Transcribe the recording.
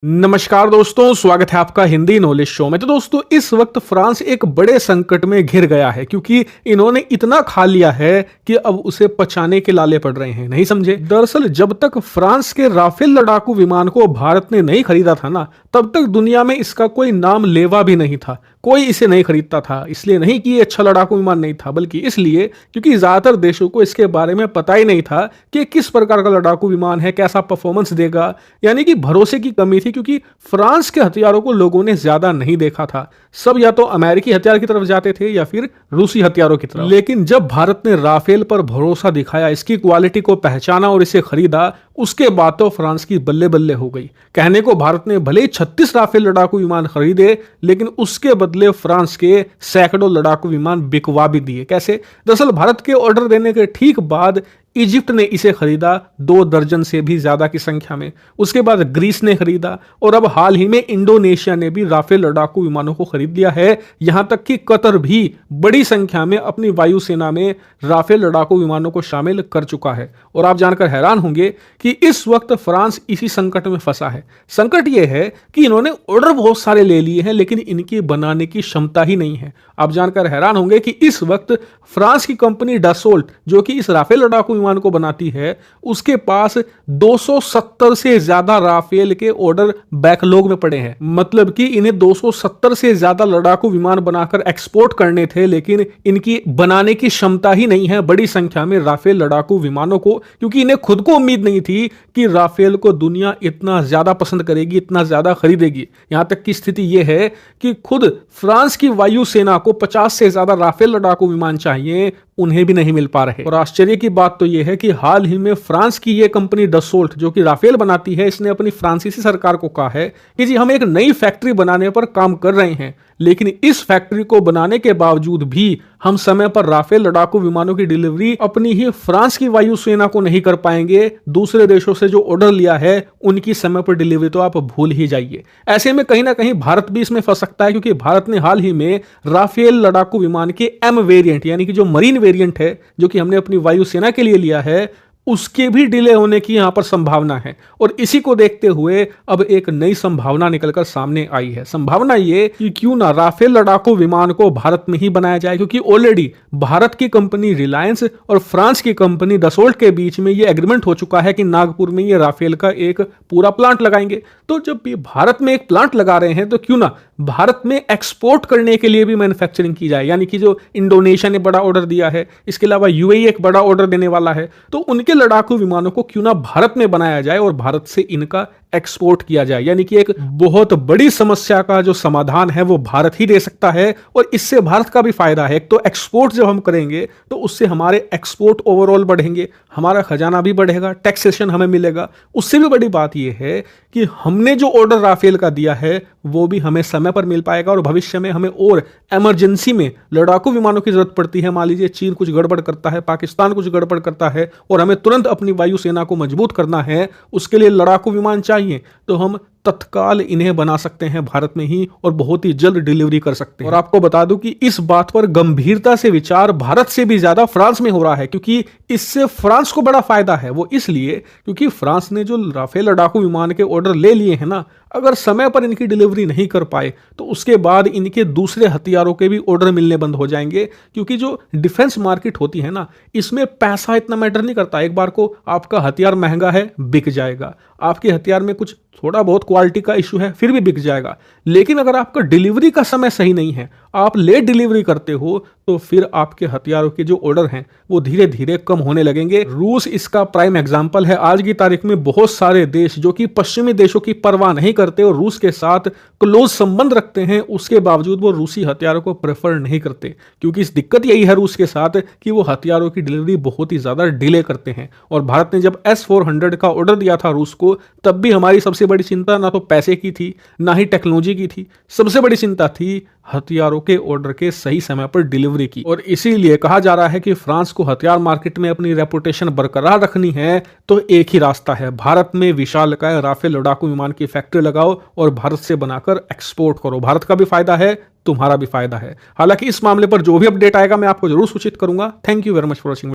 नमस्कार दोस्तों, स्वागत है आपका हिंदी नॉलेज शो में। तो दोस्तों, इस वक्त फ्रांस एक बड़े संकट में घिर गया है क्योंकि इन्होंने इतना खा लिया है कि अब उसे पचाने के लाले पड़ रहे हैं। नहीं समझे? दरअसल जब तक फ्रांस के राफेल लड़ाकू विमान को भारत ने नहीं खरीदा था ना, तब तक दुनिया में इसका कोई नाम लेवा भी नहीं था। कोई इसे नहीं खरीदता था। इसलिए नहीं कि ये अच्छा लड़ाकू विमान नहीं था, बल्कि इसलिए क्योंकि ज्यादातर देशों को इसके बारे में पता ही नहीं था कि किस प्रकार का लड़ाकू विमान है, कैसा परफॉर्मेंस देगा। यानी कि भरोसे की कमी थी क्योंकि फ्रांस के हथियारों को लोगों ने ज्यादा नहीं देखा था। सब या तो अमेरिकी हथियार की तरफ जाते थे या फिर रूसी हथियारों की तरफ। लेकिन जब भारत ने राफेल पर भरोसा दिखाया, इसकी क्वालिटी को पहचाना और इसे खरीदा, उसके बाद तो फ्रांस की बल्ले बल्ले हो गई। कहने को भारत ने भले ही 36 राफेल लड़ाकू विमान खरीदे, लेकिन उसके बदले फ्रांस के सैकड़ों लड़ाकू विमान बिकवा भी दिए। कैसे? दरअसल भारत के ऑर्डर देने के ठीक बाद इजिप्ट ने इसे खरीदा 2 दर्जन से भी ज्यादा की संख्या में। उसके बाद ग्रीस ने खरीदा और अब हाल ही में इंडोनेशिया ने भी राफेल लड़ाकू विमानों को खरीद लिया है। यहां तक कि कतर भी बड़ी संख्या में अपनी वायुसेना में राफेल लड़ाकू विमानों को शामिल कर चुका है। और आप जानकर हैरान होंगे कि इस वक्त फ्रांस इसी संकट में फंसा है। संकट यह है कि इन्होंने ऑर्डर बहुत सारे ले लिए हैं, लेकिन इनकी बनाने की क्षमता ही नहीं है। आप जानकर हैरान होंगे कि इस वक्त फ्रांस की कंपनी डसोल्ट, जो कि इस राफेल लड़ाकू विमान को बनाती है, उसके पास 270 से ज्यादा राफेल के ऑर्डर बैकलॉग में पड़े हैं। मतलब कि इन्हें 270 से ज्यादा लड़ाकू विमान बनाकर एक्सपोर्ट करने थे, लेकिन इनकी बनाने की क्षमता ही नहीं है बड़ी संख्या में राफेल लड़ाकू विमानों को, क्योंकि इन्हें खुद को उम्मीद नहीं थी कि राफेल को दुनिया इतना ज्यादा पसंद करेगी, इतना ज्यादा खरीदेगी। यहां तक की स्थिति यह है कि खुद फ्रांस की वायुसेना को 50 से ज्यादा राफेल लड़ाकू विमान चाहिए, उन्हें भी नहीं मिल पा रहे। और आश्चर्य की बात तो यह है कि हाल ही में फ्रांस की यह कंपनी डसोल्ट, जो कि राफेल बनाती है, इसने अपनी फ्रांसीसी सरकार को कहा है कि जी हम एक नई फैक्ट्री बनाने पर काम कर रहे हैं, लेकिन इस फैक्ट्री को बनाने के बावजूद भी हम समय पर राफेल लड़ाकू विमानों की डिलीवरी अपनी ही फ्रांस की वायुसेना को नहीं कर पाएंगे। दूसरे देशों से जो ऑर्डर लिया है उनकी समय पर डिलीवरी तो आप भूल ही जाइए। ऐसे में कहीं ना कहीं भारत भी इसमें फंस सकता है, क्योंकि भारत ने हाल ही में राफेल लड़ाकू विमान के एम वेरिएंट, यानी कि जो मरीन वेरिएंट है, जो कि हमने अपनी वायुसेना के लिए लिया है, उसके भी डिले होने की यहां पर संभावना है। और इसी को देखते हुए अब एक नई संभावना निकलकर सामने आई है। संभावना ये कि क्यों ना राफेल लड़ाकू विमान को भारत में ही बनाया जाए, क्योंकि ऑलरेडी भारत की कंपनी रिलायंस और फ्रांस की कंपनी डसोल्ट के बीच में ये एग्रीमेंट हो चुका है कि नागपुर में ये राफेल का एक पूरा प्लांट लगाएंगे। तो जब ये भारत में एक प्लांट लगा रहे हैं, तो क्यों ना भारत में एक्सपोर्ट करने के लिए भी मैन्युफैक्चरिंग की जाए। यानी कि जो इंडोनेशिया ने बड़ा ऑर्डर दिया है, इसके अलावा यूएई एक बड़ा ऑर्डर देने वाला है, तो उनके लड़ाकू विमानों को क्यों ना भारत में बनाया जाए और भारत से इनका एक्सपोर्ट किया जाए। यानी कि एक बहुत बड़ी समस्या का जो समाधान है वो भारत ही दे सकता है, और इससे भारत का भी फायदा है। एक तो एक्सपोर्ट जब हम करेंगे तो उससे हमारे एक्सपोर्ट ओवरऑल बढ़ेंगे, हमारा खजाना भी बढ़ेगा, टैक्सेशन हमें मिलेगा। उससे भी बड़ी बात यह है कि हमने जो ऑर्डर राफेल का दिया है वो भी हमें समय पर मिल पाएगा, और भविष्य में हमें और इमरजेंसी में लड़ाकू विमानों की जरूरत पड़ती है, मान लीजिए चीन कुछ गड़बड़ करता है, पाकिस्तान कुछ गड़बड़ करता है और हमें तुरंत अपनी वायुसेना को मजबूत करना है, उसके लिए लड़ाकू विमान चाहिए, तो हम तत्काल इन्हें बना सकते हैं भारत में ही, और बहुत ही जल्द डिलीवरी कर सकते हैं। और आपको बता दूं कि इस बात पर गंभीरता से विचार भारत से भी ज्यादा फ्रांस में हो रहा है, क्योंकि इससे फ्रांस को बड़ा फायदा है। वो इसलिए क्योंकि फ्रांस ने जो राफेल लड़ाकू विमान के ऑर्डर ले लिए हैं ना, अगर समय पर इनकी डिलीवरी नहीं कर पाए तो उसके बाद इनके दूसरे हथियारों के भी ऑर्डर मिलने बंद हो जाएंगे। क्योंकि जो डिफेंस मार्केट होती है ना, इसमें पैसा इतना मैटर नहीं करता। एक बार को आपका हथियार महंगा है, बिक जाएगा। आपके हथियार में कुछ थोड़ा बहुत क्वालिटी का इशू है, फिर भी बिक जाएगा। लेकिन अगर आपका डिलीवरी का समय सही नहीं है, आप लेट डिलीवरी करते हो, तो फिर आपके हथियारों के जो ऑर्डर हैं वो धीरे धीरे कम होने लगेंगे। रूस इसका प्राइम एग्जांपल है। आज की तारीख में बहुत सारे देश जो कि पश्चिमी देशों की परवाह नहीं करते और रूस के साथ क्लोज संबंध रखते हैं, उसके बावजूद वो रूसी हथियारों को प्रेफर नहीं करते, क्योंकि इस दिक्कत यही है रूस के साथ कि वो हथियारों की डिलीवरी बहुत ही ज्यादा डिले करते हैं। और भारत ने जब S-400 का ऑर्डर दिया था रूस को, तब भी हमारी सबसे बड़ी चिंता ना तो पैसे की थी, ना ही टेक्नोलॉजी की थी। सबसे बड़ी चिंता थी हथियारों के ऑर्डर के सही समय पर डिलीवरी की। और इसीलिए कहा जा रहा है कि फ्रांस को हथियार मार्केट में अपनी रेपुटेशन बरकरार रखनी है तो एक ही रास्ता है, भारत में विशालकाय राफेल लड़ाकू विमान की फैक्ट्री लगाओ और भारत से बनाकर एक्सपोर्ट करो। भारत का भी फायदा है, तुम्हारा भी फायदा है। हालांकि इस मामले पर जो भी अपडेट आएगा मैं आपको जरूर सूचित करूंगा। Thank you very much for watching.